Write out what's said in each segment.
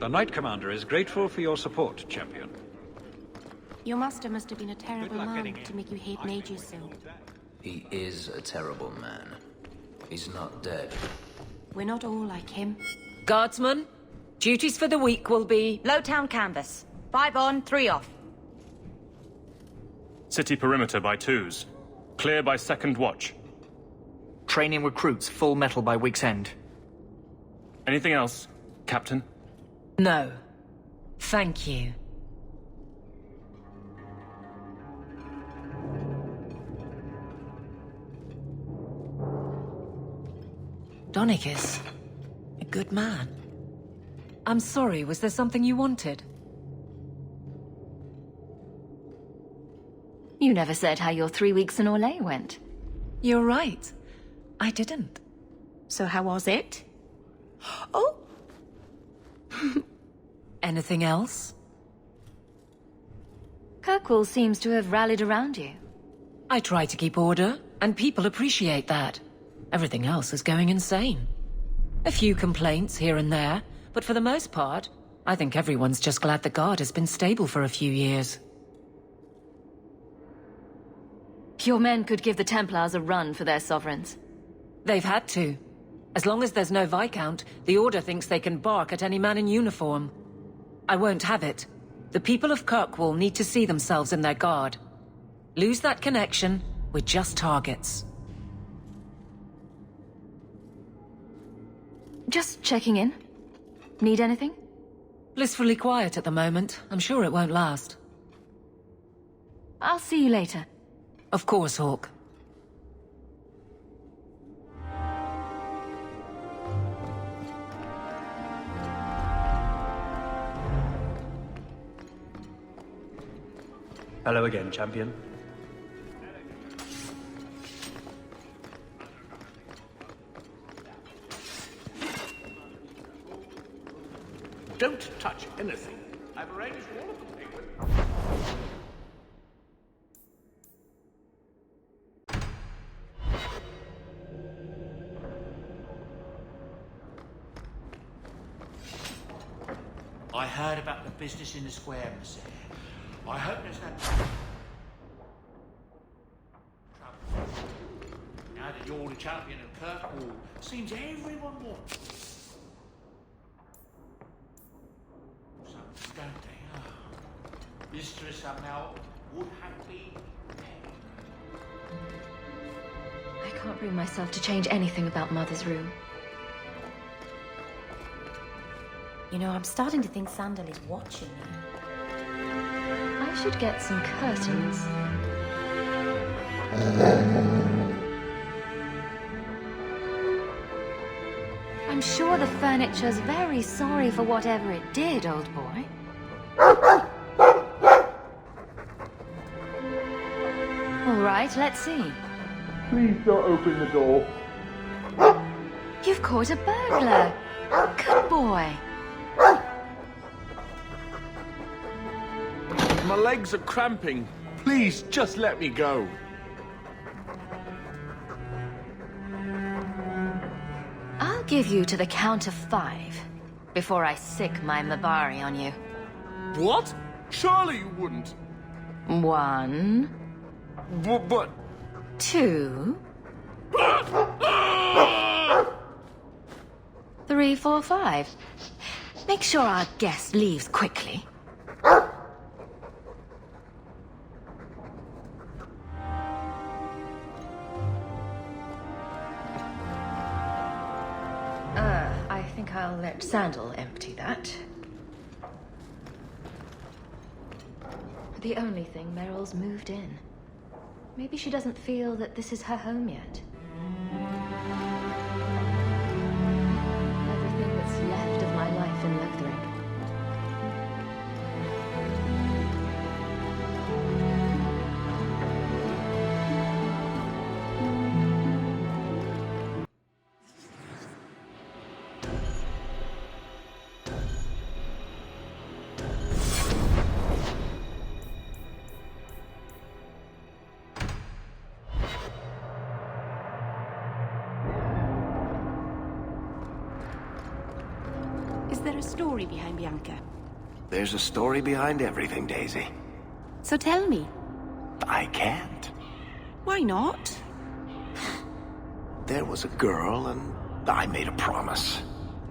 The Knight Commander is grateful for your support, champion. Your master must have been a terrible luck man getting in. to make you hate mages so. He is a terrible man. He's not dead. We're not all like him. Guardsmen, duties for the week will be... Lowtown canvas. 5 on, 3 off. City perimeter by 2s. Clear by 2nd watch. Training recruits full metal by week's end. Anything else, Captain? No. Thank you. Donicus. A good man. I'm sorry, was there something you wanted? You never said how your 3 weeks in Orlais went. You're right. I didn't. So how was it? Oh! Anything else? Kirkwall seems to have rallied around you. I try to keep order, and people appreciate that. Everything else is going insane. A few complaints here and there, but for the most part, I think everyone's just glad the Guard has been stable for a few years. Your men could give the Templars a run for their sovereigns. They've had to. As long as there's no Viscount, the Order thinks they can bark at any man in uniform. I won't have it. The people of Kirkwall need to see themselves in their Guard. Lose that connection, we're just targets. Just checking in. Need anything? Blissfully quiet at the moment. I'm sure it won't last. I'll see you later. Of course, Hawk. Hello again, champion. Don't touch anything. I've arranged all of the papers. I heard about the business in the square, Monsieur. I hope there's no trouble. Now that you're the champion of Kirkwall, seems everyone wants. Something, don't they? Oh. Mistress Amel would have been there. I can't bring myself to change anything about Mother's room. You know, I'm starting to think Sandal is watching me. I should get some curtains. I'm sure the furniture's very sorry for whatever it did, old boy. All right, let's see. Please don't open the door. You've caught a burglar. Good boy. My legs are cramping. Please, just let me go. I'll give you to the count of 5 before I sick my Mabari on you. What? Surely you wouldn't. 1, But... 2, 3, 4, 5. Make sure our guest leaves quickly. I think I'll let Sandal empty that. The only thing, Meryl's moved in. Maybe she doesn't feel that this is her home yet. Everything that's left of my life in Lothering. there a story behind Bianca? There's a story behind everything, Daisy. So tell me. I can't. Why not? There was a girl, and I made a promise.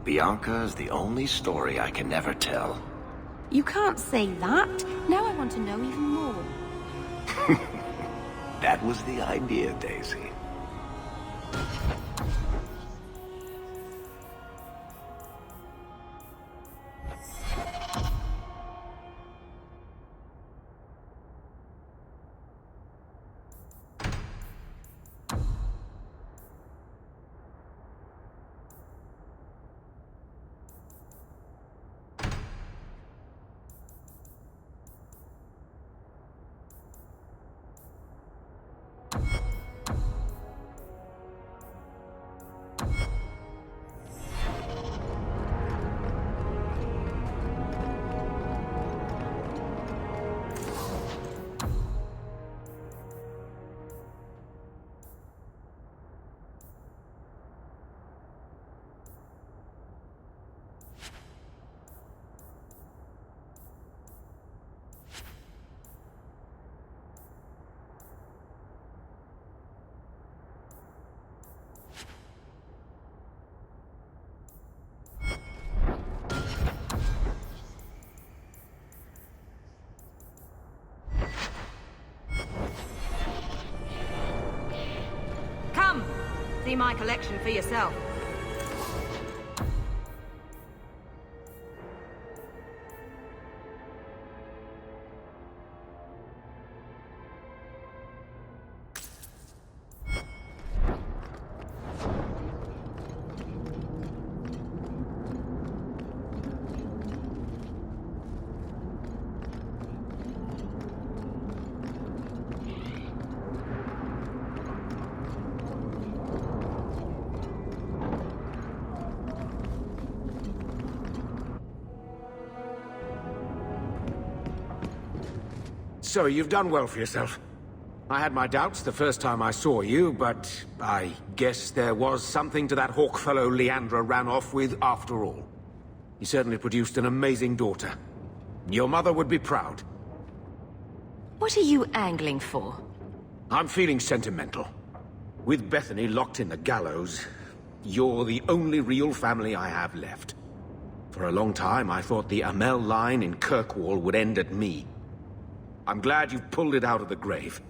Bianca is the only story I can never tell. You can't say that. Now I want to know even more. That was the idea, Daisy. See my collection for yourself. So, you've done well for yourself. I had my doubts the first time I saw you, but I guess there was something to that hawk fellow Leandra ran off with after all. He certainly produced an amazing daughter. Your mother would be proud. What are you angling for? I'm feeling sentimental. With Bethany locked in the gallows, you're the only real family I have left. For a long time, I thought the Amell line in Kirkwall would end at me. I'm glad you've pulled it out of the grave.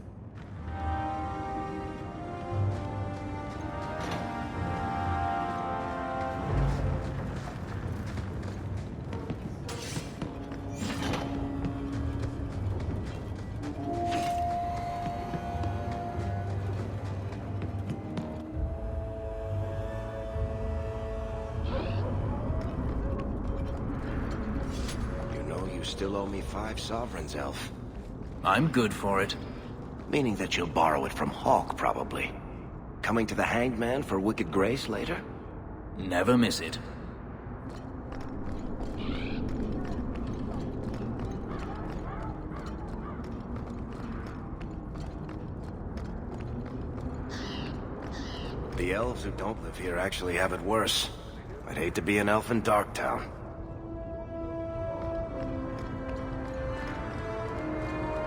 You know you still owe me 5 sovereigns, Elf. I'm good for it. Meaning that you'll borrow it from Hawk, probably. Coming to the Hanged Man for Wicked Grace later? Never miss it. The elves who don't live here actually have it worse. I'd hate to be an elf in Darktown.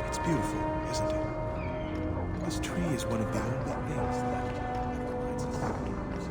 It's beautiful, isn't it? This tree is one of the only things that reminds us outdoors.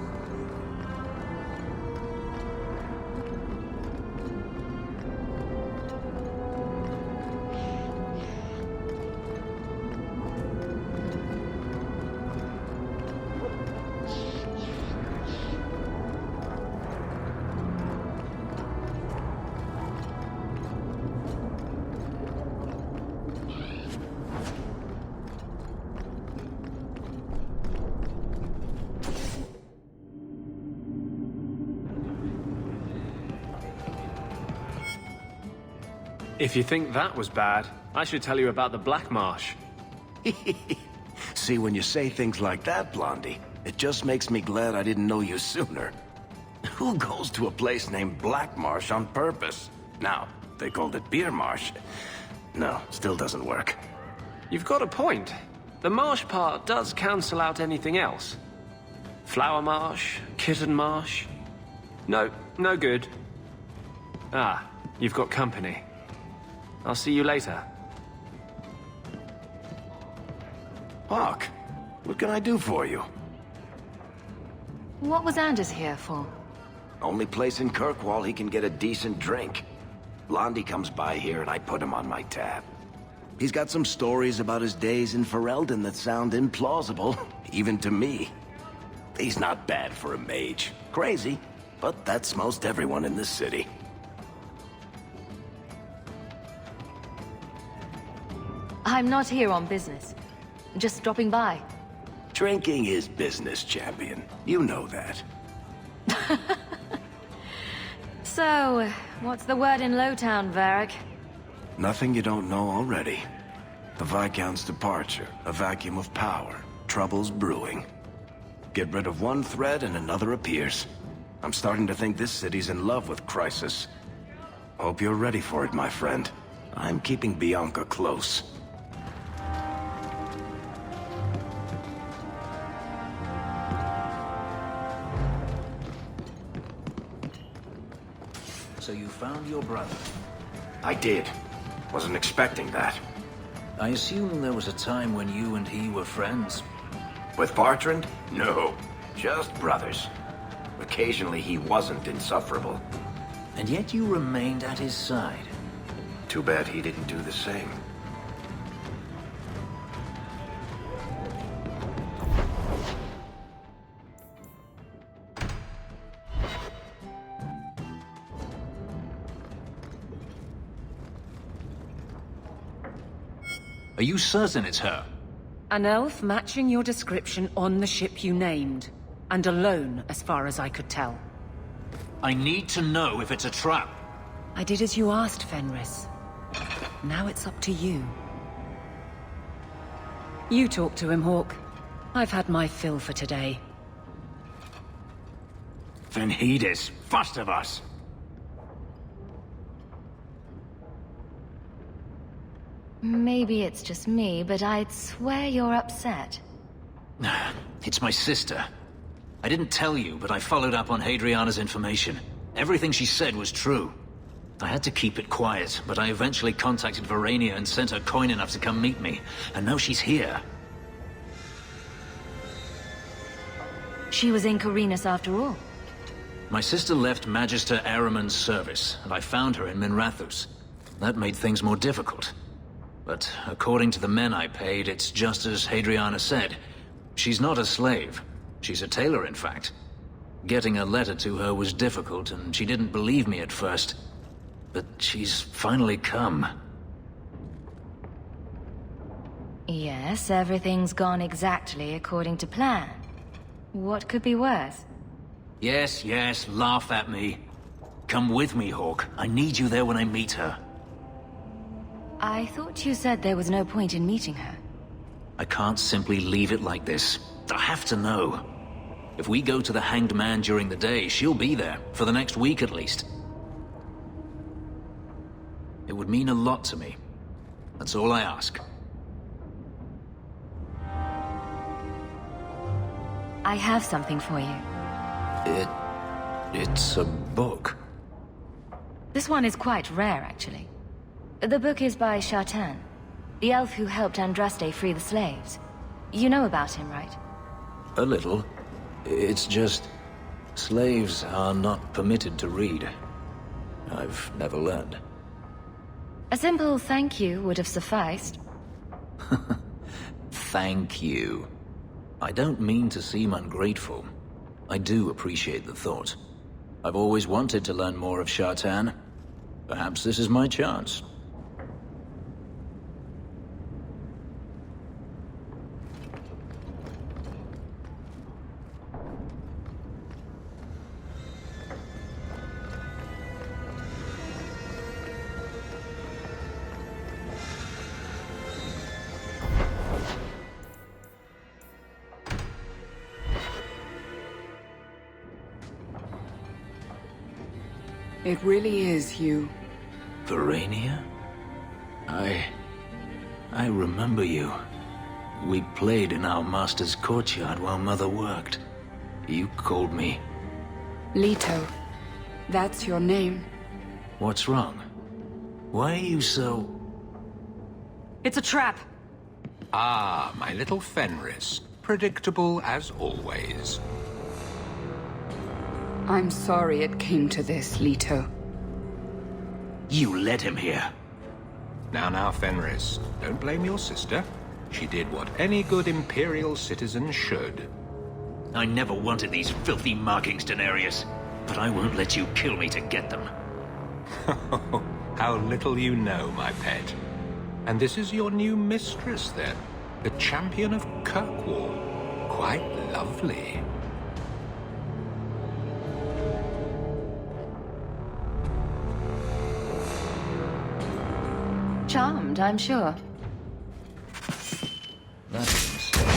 If you think that was bad, I should tell you about the Black Marsh. See, when you say things like that, Blondie, it just makes me glad I didn't know you sooner. Who goes to a place named Black Marsh on purpose? Now, they called it Beer Marsh. No, still doesn't work. You've got a point. The marsh part does cancel out anything else. Flower Marsh, Kitten Marsh. No, no good. Ah, you've got company. I'll see you later. Hawk, what can I do for you? What was Anders here for? Only place in Kirkwall he can get a decent drink. Blondie comes by here and I put him on my tab. He's got some stories about his days in Ferelden that sound implausible, even to me. He's not bad for a mage. Crazy, but that's most everyone in this city. I'm not here on business. Just dropping by. Drinking is business, champion. You know that. So, what's the word in Lowtown, Varric? Nothing you don't know already. The Viscount's departure, a vacuum of power, troubles brewing. Get rid of one thread and another appears. I'm starting to think this city's in love with Crisis. Hope you're ready for it, my friend. I'm keeping Bianca close. So you found your brother? I did. Wasn't expecting that. I assume there was a time when you and he were friends? With Bartrand? No. Just brothers. Occasionally he wasn't insufferable. And yet you remained at his side. Too bad he didn't do the same. Are you certain it's her? An elf matching your description on the ship you named. And alone, as far as I could tell. I need to know if it's a trap. I did as you asked, Fenris. Now it's up to you. You talk to him, Hawk. I've had my fill for today. Venhedis, first of us. Maybe it's just me, but I'd swear you're upset. It's my sister. I didn't tell you, but I followed up on Hadriana's information. Everything she said was true. I had to keep it quiet, but I eventually contacted Verania and sent her coin enough to come meet me. And now she's here. She was in Corinus after all. My sister left Magister Ahriman's service, and I found her in Minrathous. That made things more difficult. But according to the men I paid, it's just as Hadriana said. She's not a slave. She's a tailor, in fact. Getting a letter to her was difficult, and she didn't believe me at first. But she's finally come. Yes, everything's gone exactly according to plan. What could be worse? Yes, laugh at me. Come with me, Hawk. I need you there when I meet her. I thought you said there was no point in meeting her. I can't simply leave it like this. I have to know. If we go to the Hanged Man during the day, she'll be there, for the next week at least. It would mean a lot to me. That's all I ask. I have something for you. It's a book. This one is quite rare, actually. The book is by Shartan, the elf who helped Andraste free the slaves. You know about him, right? A little. It's just... slaves are not permitted to read. I've never learned. A simple thank you would have sufficed. Thank you. I don't mean to seem ungrateful. I do appreciate the thought. I've always wanted to learn more of Shartan. Perhaps this is my chance. It really is you. Verania? I remember you. We played in our master's courtyard while Mother worked. You called me... Leto. That's your name. What's wrong? Why are you so... It's a trap. Ah, my little Fenris. Predictable as always. I'm sorry it came to this, Leto. You led him here. Now, Fenris. Don't blame your sister. She did what any good Imperial citizen should. I never wanted these filthy markings, Daenerys. But I won't let you kill me to get them. How little you know, my pet. And this is your new mistress, then? The champion of Kirkwall. Quite lovely. Charmed, I'm sure. That being said...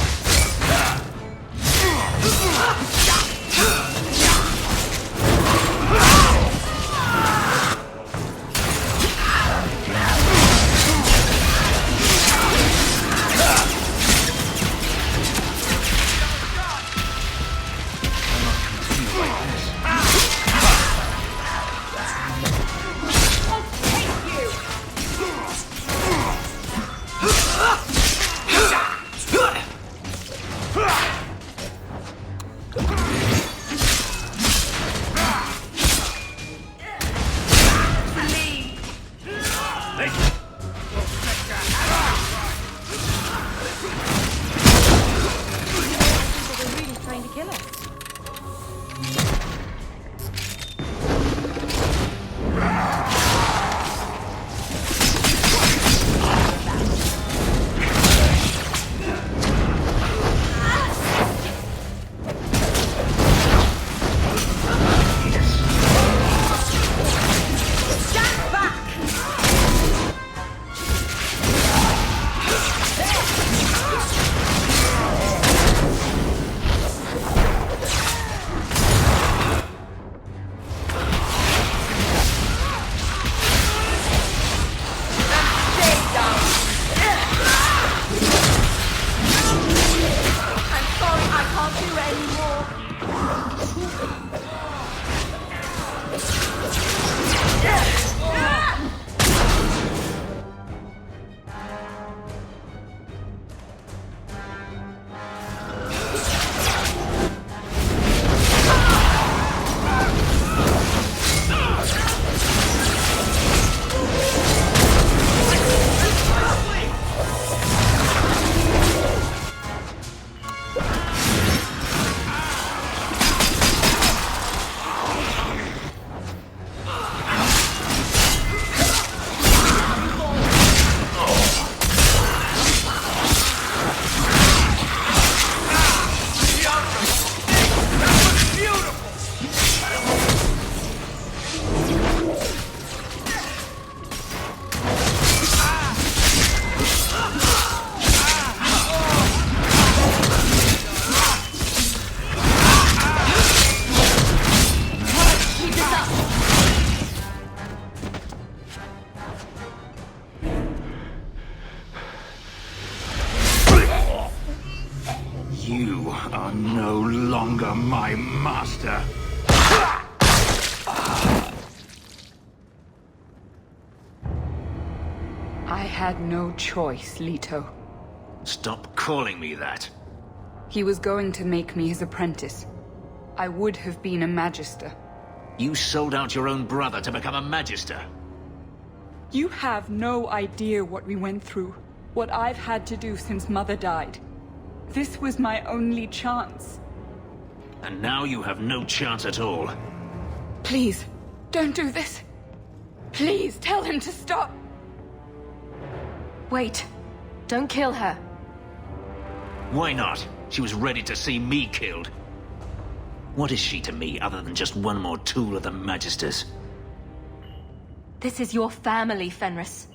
You are no longer my master. I had no choice, Leto. Stop calling me that. He was going to make me his apprentice. I would have been a Magister. You sold out your own brother to become a Magister. You have no idea what we went through, what I've had to do since Mother died. This was my only chance. And now you have no chance at all. Please, don't do this. Please, tell him to stop. Wait. Don't kill her. Why not? She was ready to see me killed. What is she to me other than just one more tool of the Magisters? This is your family, Fenris.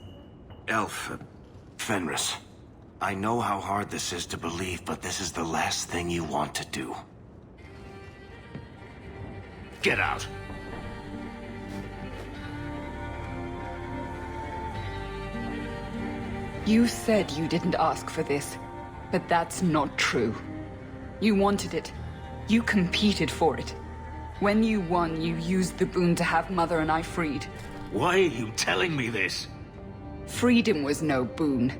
Fenris. I know how hard this is to believe, but this is the last thing you want to do. Get out! You said you didn't ask for this, but that's not true. You wanted it. You competed for it. When you won, you used the boon to have Mother and I freed. Why are you telling me this? Freedom was no boon.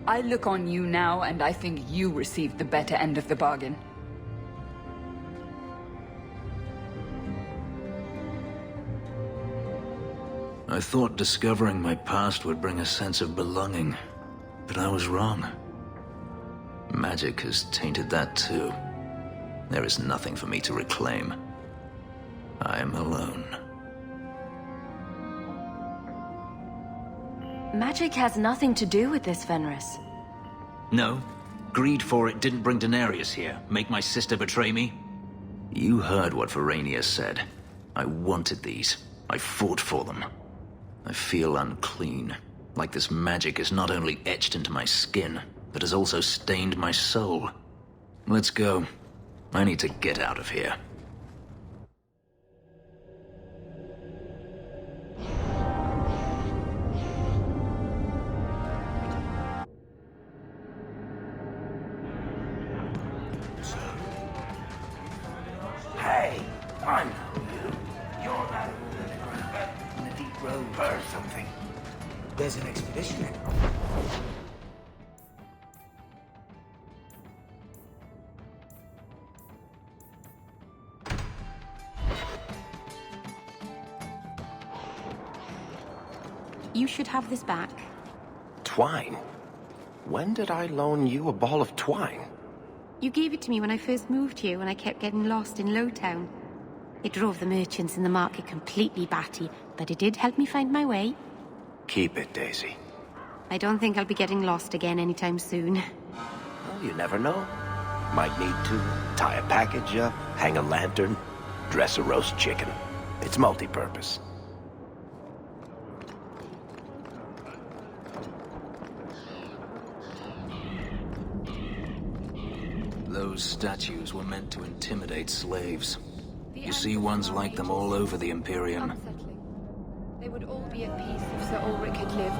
I look on you now, and I think you received the better end of the bargain. I thought discovering my past would bring a sense of belonging, but I was wrong. Magic has tainted that too. There is nothing for me to reclaim. I am alone. Magic has nothing to do with this, Fenris. No. Greed for it didn't bring Daenerys here, make my sister betray me. You heard what Varania said. I wanted these. I fought for them. I feel unclean, like this magic is not only etched into my skin, but has also stained my soul. Let's go. I need to get out of here. Hey, I know you. You're that in the deep road or something. There's an expedition in. You should have this back. Twine? When did I loan you a ball of twine? You gave it to me when I first moved here, when I kept getting lost in Lowtown. It drove the merchants in the market completely batty, but it did help me find my way. Keep it, Daisy. I don't think I'll be getting lost again anytime soon. Well, you never know. Might need to tie a package up, hang a lantern, dress a roast chicken. It's multi-purpose. Those statues were meant to intimidate slaves. You see ones like them all over the Imperium. They would all be at peace if Sir Ulrich had lived.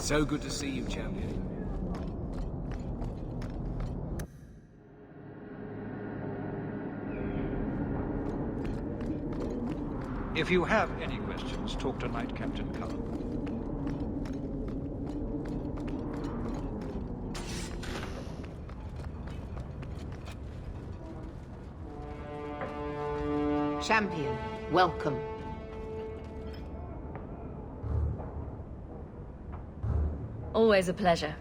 So good to see you, champion. If you have any questions, talk to Knight Captain Cullen. Champion, welcome. Always a pleasure.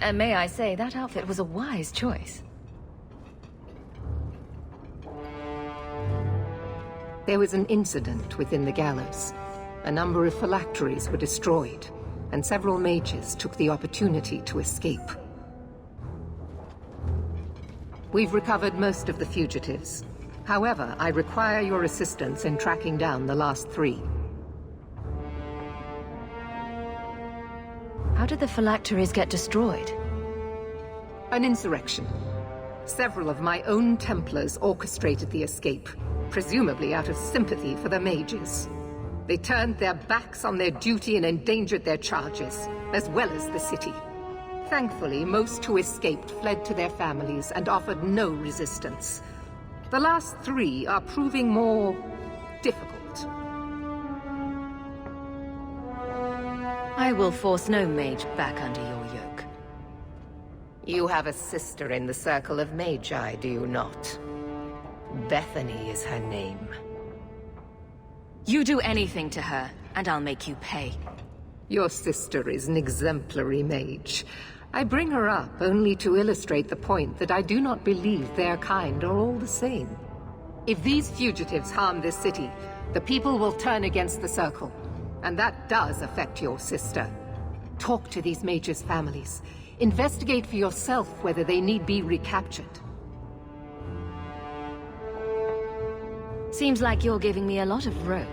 And may I say, that outfit was a wise choice. There was an incident within the gallows. A number of phylacteries were destroyed, and several mages took the opportunity to escape. We've recovered most of the fugitives. However, I require your assistance in tracking down the last 3. How did the phylacteries get destroyed? An insurrection. Several of my own Templars orchestrated the escape, presumably out of sympathy for the mages. They turned their backs on their duty and endangered their charges, as well as the city. Thankfully, most who escaped fled to their families and offered no resistance. The last 3 are proving more difficult. I will force no mage back under your yoke. You have a sister in the Circle of Magi, do you not? Bethany is her name. You do anything to her, and I'll make you pay. Your sister is an exemplary mage. I bring her up only to illustrate the point that I do not believe their kind are all the same. If these fugitives harm this city, the people will turn against the Circle. And that does affect your sister. Talk to these mages' families. Investigate for yourself whether they need be recaptured. Seems like you're giving me a lot of rope.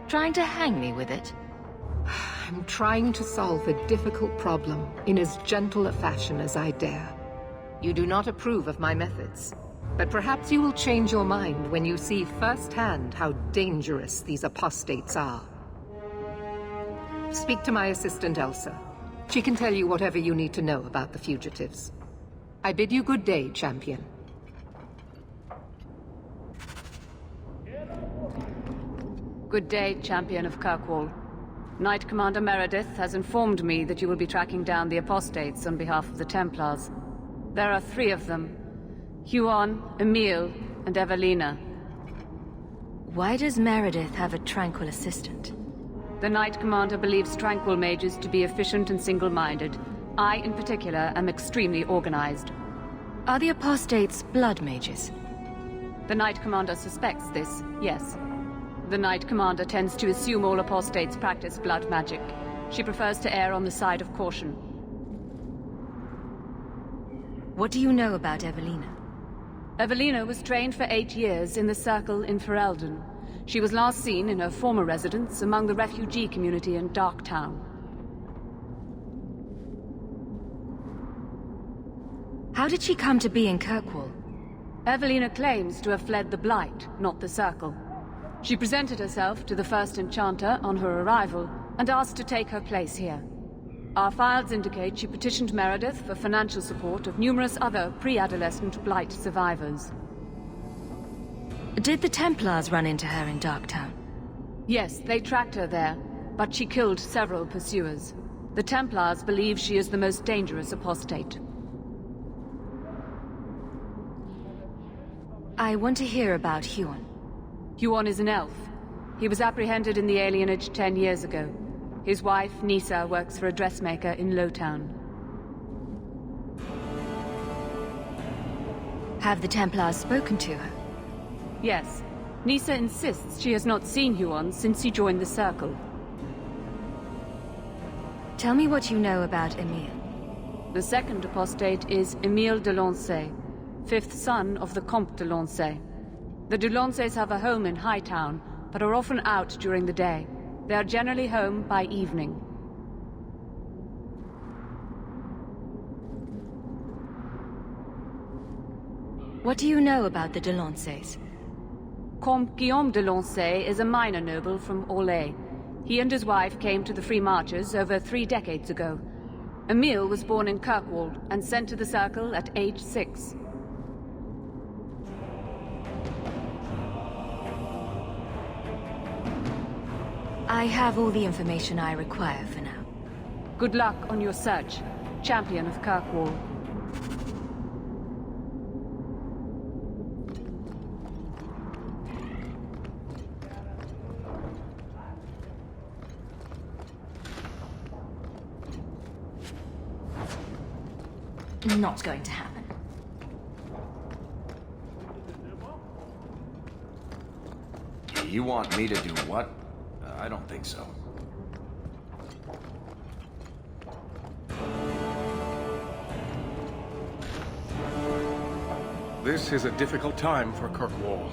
Trying to hang me with it? I'm trying to solve a difficult problem in as gentle a fashion as I dare. You do not approve of my methods, but perhaps you will change your mind when you see firsthand how dangerous these apostates are. Speak to my assistant, Elsa. She can tell you whatever you need to know about the fugitives. I bid you good day, champion. Good day, Champion of Kirkwall. Knight Commander Meredith has informed me that you will be tracking down the apostates on behalf of the Templars. There are 3 of them. Huon, Emil, and Evelina. Why does Meredith have a Tranquil assistant? The Knight Commander believes Tranquil mages to be efficient and single-minded. I, in particular, am extremely organized. Are the apostates blood mages? The Knight Commander suspects this, yes. The Knight Commander tends to assume all apostates practice blood magic. She prefers to err on the side of caution. What do you know about Evelina? Evelina was trained for 8 years in the Circle in Ferelden. She was last seen in her former residence among the refugee community in Darktown. How did she come to be in Kirkwall? Evelina claims to have fled the Blight, not the Circle. She presented herself to the First Enchanter on her arrival and asked to take her place here. Our files indicate she petitioned Meredith for financial support of numerous other pre-adolescent Blight survivors. Did the Templars run into her in Darktown? Yes, they tracked her there, but she killed several pursuers. The Templars believe she is the most dangerous apostate. I want to hear about Huon. Huon is an elf. He was apprehended in the alienage 10 years ago. His wife, Nisa, works for a dressmaker in Lowtown. Have the Templars spoken to her? Yes. Nisa insists she has not seen Huon since he joined the Circle. Tell me what you know about Emil. The second apostate is Emile de Lancey, 5th son of the Comte de Lancey. The de Lanceys have a home in Hightown, but are often out during the day. They are generally home by evening. What do you know about the de Lanceys? Comte Guillaume de Lancey is a minor noble from Orlais. He and his wife came to the Free Marches over 3 decades ago. Emile was born in Kirkwall and sent to the Circle at age 6. I have all the information I require for now. Good luck on your search, Champion of Kirkwall. Not going to happen. You want me to do what? I don't think so. This is a difficult time for Kirkwall.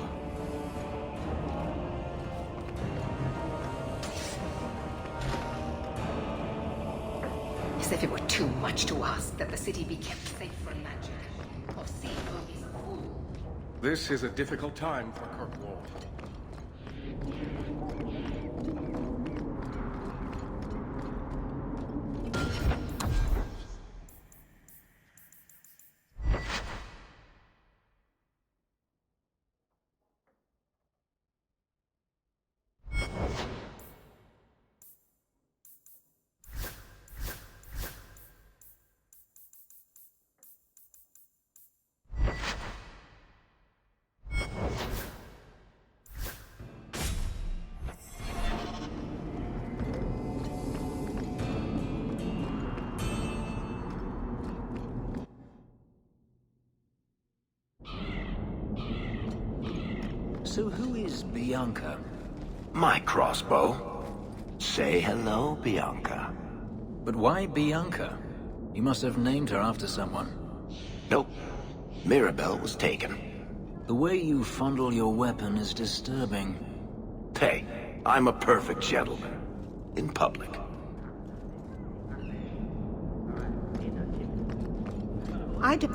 As if it were too much to ask that the city be kept safe from magic. Orsino is a fool. This is a difficult time for Kirkwall. So who is Bianca? My crossbow. Say hello, Bianca. But why Bianca? You must have named her after someone. Nope. Mirabelle was taken. The way you fondle your weapon is disturbing. Hey, I'm a perfect gentleman. In public. I do.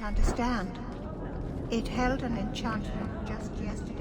understand. It held an enchantment just yesterday.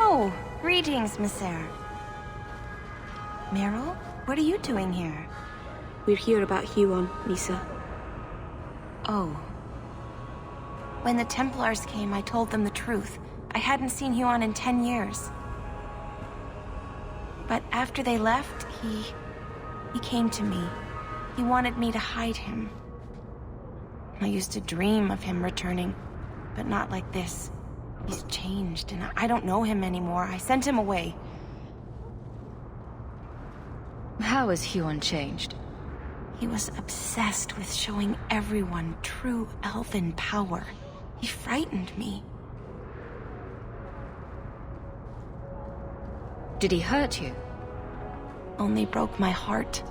Oh, greetings, Misser. Meryl, what are you doing here? We're here about Huon, Misa. Oh. When the Templars came, I told them the truth. I hadn't seen Huon in 10 years. But after they left, he came to me. He wanted me to hide him. I used to dream of him returning, but not like this. He's changed, and I don't know him anymore. I sent him away. How has Huon changed? He was obsessed with showing everyone true elven power. He frightened me. Did he hurt you? Only broke my heart.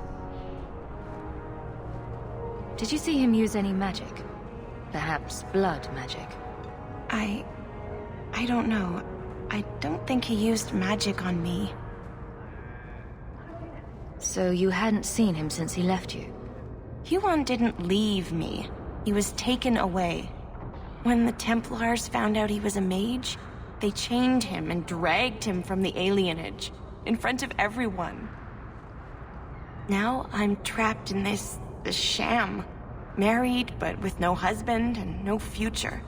Did you see him use any magic? Perhaps blood magic? I don't know. I don't think he used magic on me. So you hadn't seen him since he left you? Huon didn't leave me. He was taken away. When the Templars found out he was a mage, they chained him and dragged him from the alienage, in front of everyone. Now I'm trapped in this sham. Married, but with no husband and no future.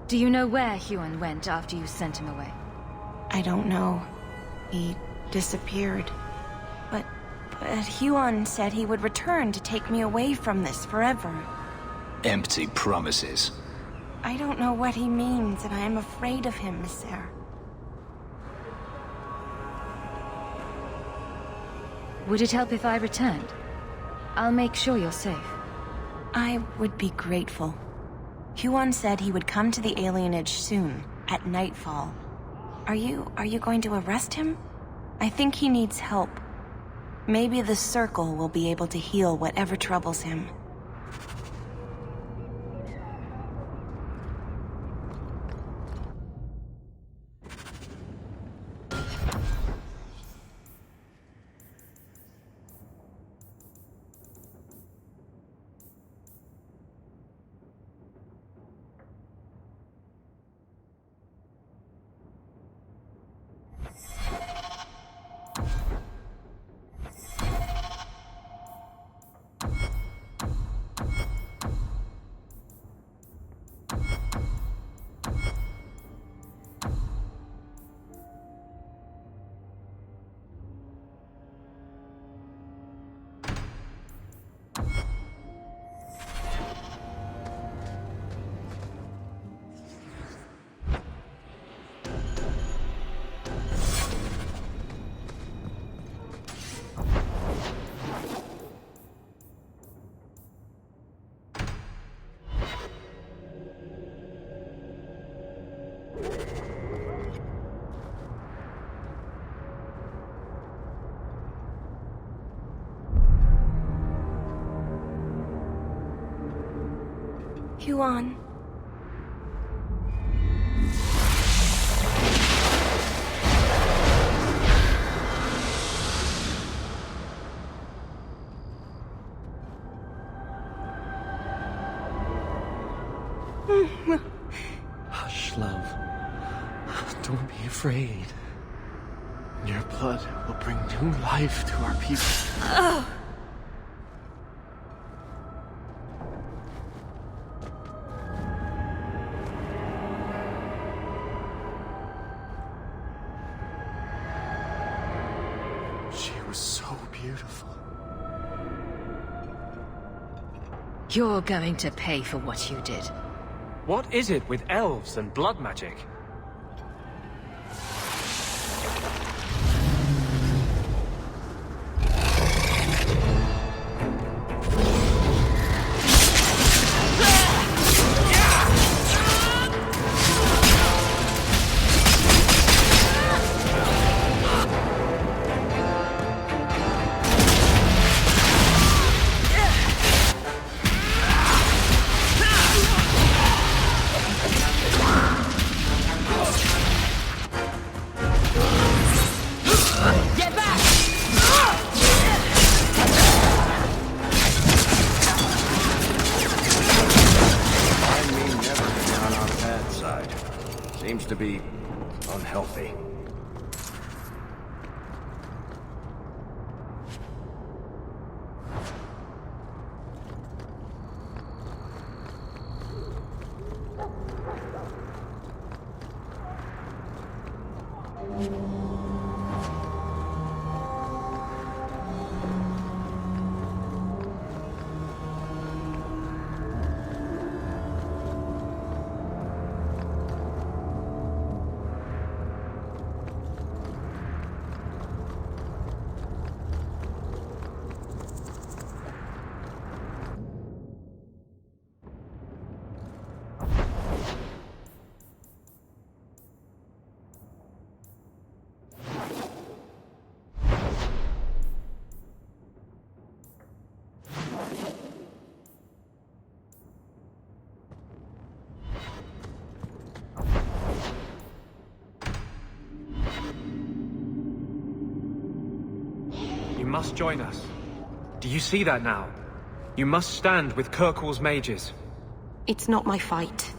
Do you know where Huon went after you sent him away? I don't know. He disappeared. But Huon said he would return to take me away from this forever. Empty promises. I don't know what he means, and I am afraid of him, Misser. Would it help if I returned? I'll make sure you're safe. I would be grateful. Huon said he would come to the alienage soon, at nightfall. Are you going to arrest him? I think he needs help. Maybe the Circle will be able to heal whatever troubles him. Huon. Hush, love. Don't be afraid. Your blood will bring new life to our people. Oh. beautiful. You're going to pay for what you did. What is it with elves and blood magic? Seems to be unhealthy. You must join us. Do you see that now? You must stand with Kirkwall's mages. It's not my fight.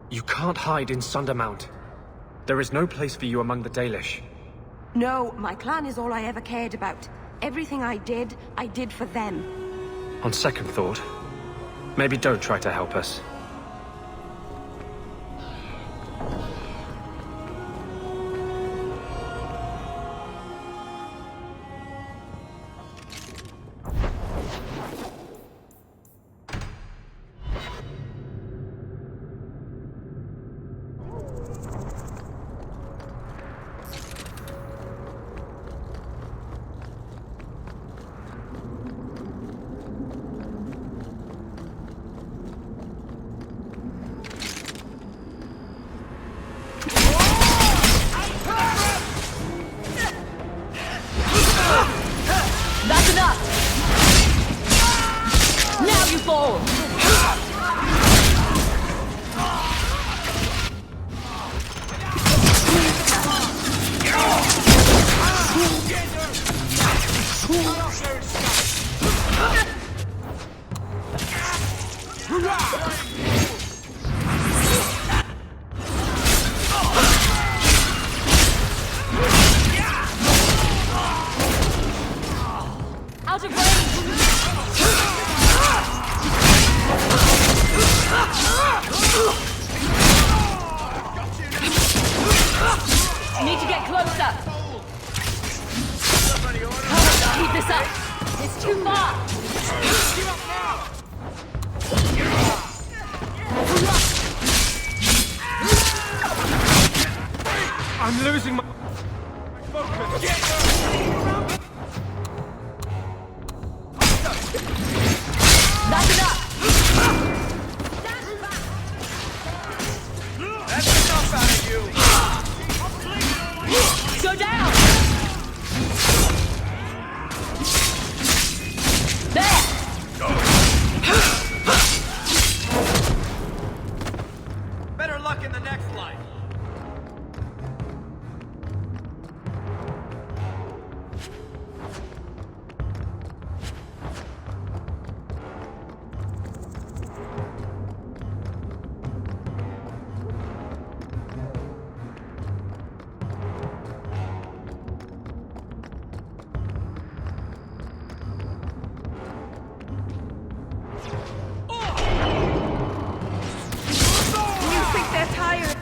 You can't hide in Sundermount. There is no place for you among the Dalish. No, my clan is all I ever cared about. Everything I did for them. On second thought, maybe don't try to help us. That's enough! Now you fall! Out of range! Need to get closer! Keep this up! It's too far! I'm losing my focus! That's enough! That's enough out of you! Go down! There! Better luck in the next life! You think they're tired?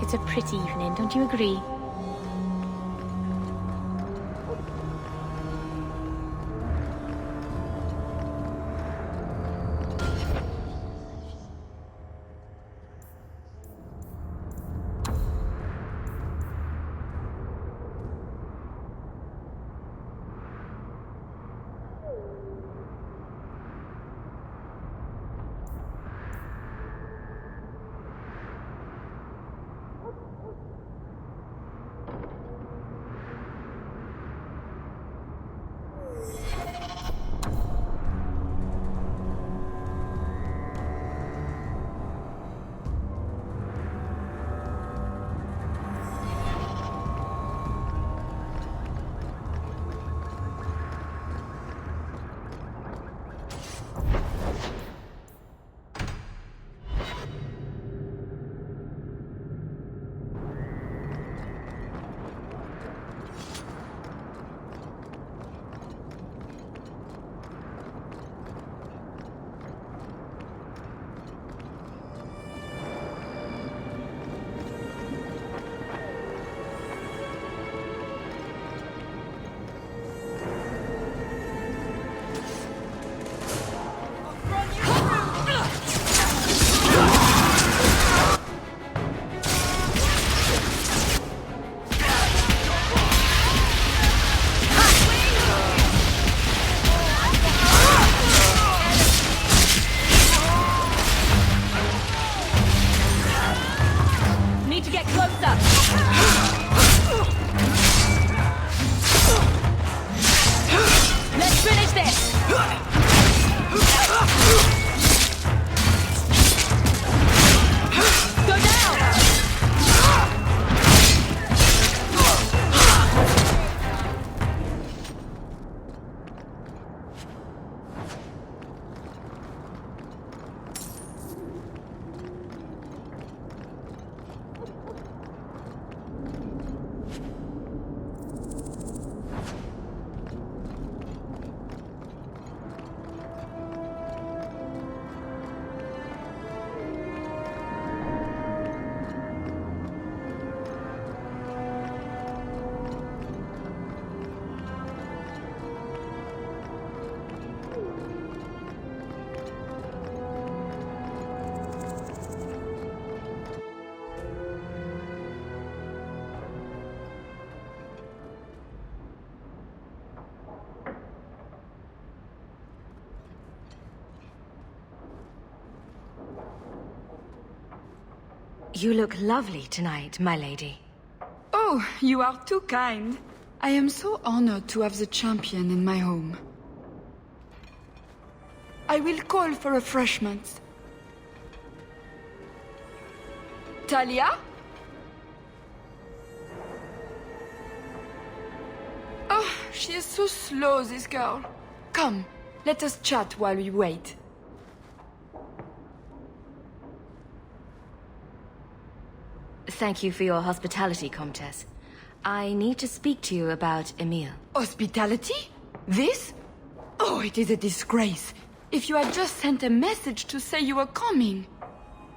It's a pretty evening, don't you agree? You look lovely tonight, my lady. Oh, you are too kind. I am so honored to have the champion in my home. I will call for refreshments. Talia? Oh, she is so slow, this girl. Come, let us chat while we wait. Thank you for your hospitality, Comtesse. I need to speak to you about Emile. Hospitality? This? Oh, it is a disgrace. If you had just sent a message to say you were coming.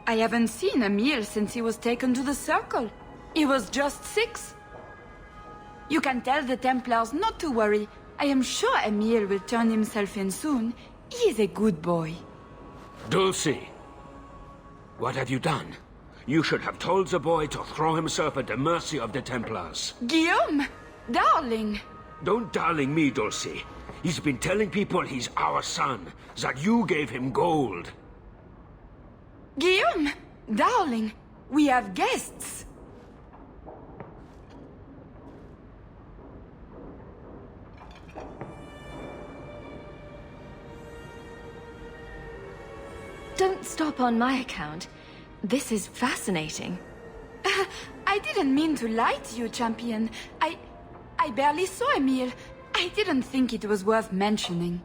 I haven't seen Emile since he was taken to the Circle. He was just 6. You can tell the Templars not to worry. I am sure Emile will turn himself in soon. He is a good boy. Dulcie! What have you done? You should have told the boy to throw himself at the mercy of the Templars. Guillaume! Darling! Don't darling me, Dulcie. He's been telling people he's our son, that you gave him gold. Guillaume! Darling! We have guests! Don't stop on my account. This is fascinating. I didn't mean to lie to you, Champion. I barely saw Emile. I didn't think it was worth mentioning.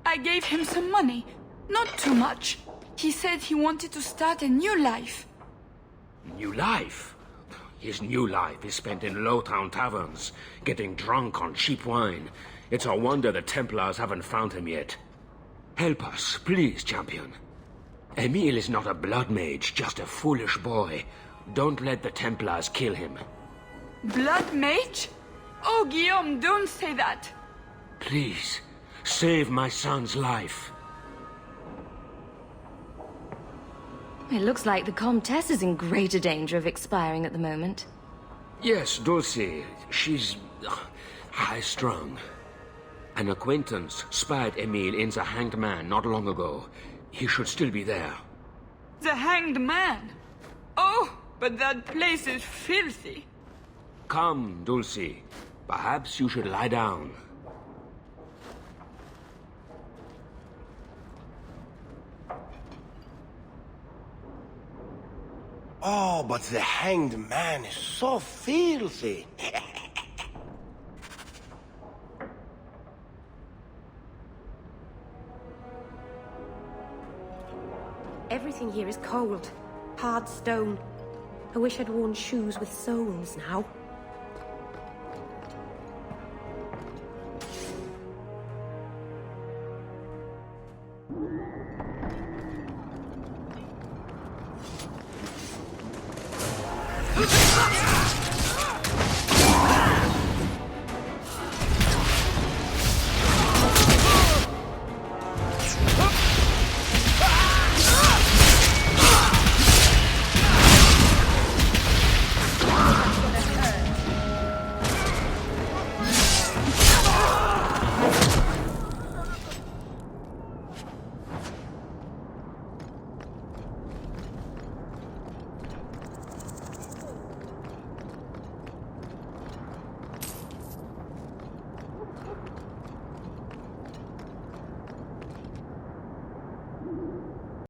I gave him some money. Not too much. He said he wanted to start a new life. New life? His new life is spent in low-town taverns, getting drunk on cheap wine. It's a wonder the Templars haven't found him yet. Help us, please, Champion. Emile is not a blood mage, just a foolish boy. Don't let the Templars kill him. Blood mage? Oh, Guillaume, don't say that. Please, save my son's life. It looks like the Comtesse is in greater danger of expiring at the moment. Yes, Dulcie. She's high-strung. An acquaintance spied Emile in the Hanged Man not long ago. He should still be there. The Hanged Man? Oh, but that place is filthy. Come, Dulcie. Perhaps you should lie down. Oh, but the Hanged Man is so filthy. Everything here is cold. Hard stone. I wish I'd worn shoes with soles now.